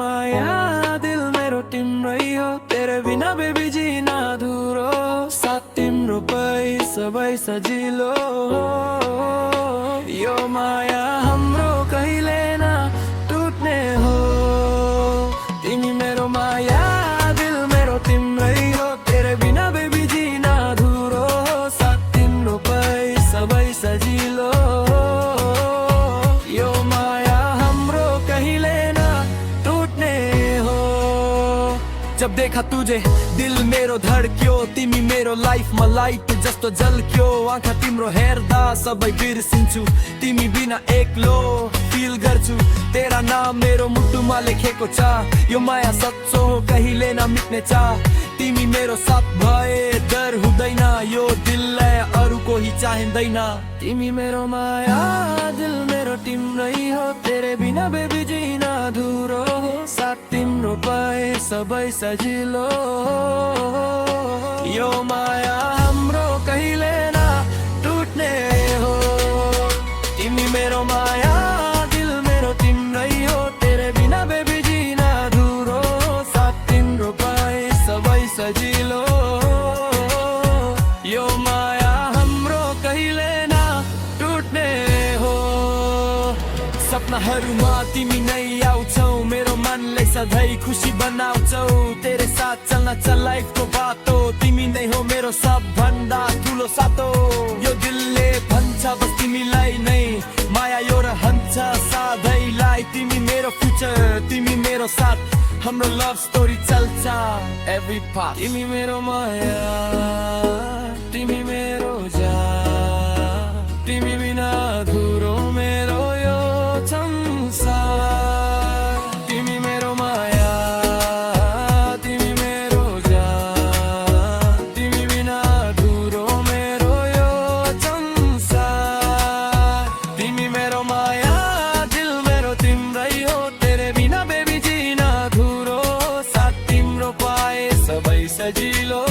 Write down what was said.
माया दिल मेरो तिम्रै हो, तेरे बिना बेबी जिना अधुरो, साथ तिम्रो सबै सजिलो। यो माया हाम्रो कहिले न टुट्ने हो, तिमी मेरो माया दिल मेरो तिम्रै हो, तेरे बिना बेबी जिना अधुरो, साथ तिम्रो सबै सजिलो। यो माया हाम्रो कहिले न टुट्ने हो। जब देखा तुझे दिल मेरो धड्क्यो, तिमी मेरो लाइफमा लाइट जस्तो झल्क्यो, आँखा तिम्रो हेर्दा सबै बिर्सिन्छु, तिमी बिना एक्लो फिल गर्छु, तेरा नाम मेरो मुटुमा लेखेको छ, यो माया सच्चो हो कहिले नमिट्ने छ, तिमी मेरो साथ भए डर हुँदैन, यो दिललाई अरू कोही चाहिँदैन। तिमी मेरो माया दिल मेरो तिम्रै हो, तेरे बिना बेबी जिना अधुरो, साथ तिम्रो सबै सजिलो। यो माया हाम्रो कहिले न टुट्ने हो, तिमी मेरो माया दिल मेरो तिम्रै हो, तेरे बिना बेबी जिना अधुरो, साथ तिम्रो सबै सजिलो। यो माया हाम्रो कहिले न टुट्ने हो। सपनाहरूमा तिमी नै आउँछौ, मेरो मनलाई सधैँ खुसी बनाउँछौ, तेरे साथ चल्न छ लाइफको बाटो, तिमी नै हो मेरो सबभन्दा ठुलो साथो। यो दिलले भन्छ बस तिमीलाई नै माया यो रहन्छ सधैँलाई, तिमी मेरो फ्युचर तिमी मेरो साथ, हाम्रो लभ स्टोरी चल्छ एभ्री पार्ट। तिमी मेरो माया तिमी मेरो जान, तिमी बिना अधुरो मेरो यो संसार। तिमी मेरो माया तिमी मेरो जान, तिमी बिना अधुरो मेरो यो संसार। तिमी मेरो माया दिल मेरो तिम्रै हो, तेरे बिना बेबी जिना अधुरो, साथ तिम्रो सबै सजिलो।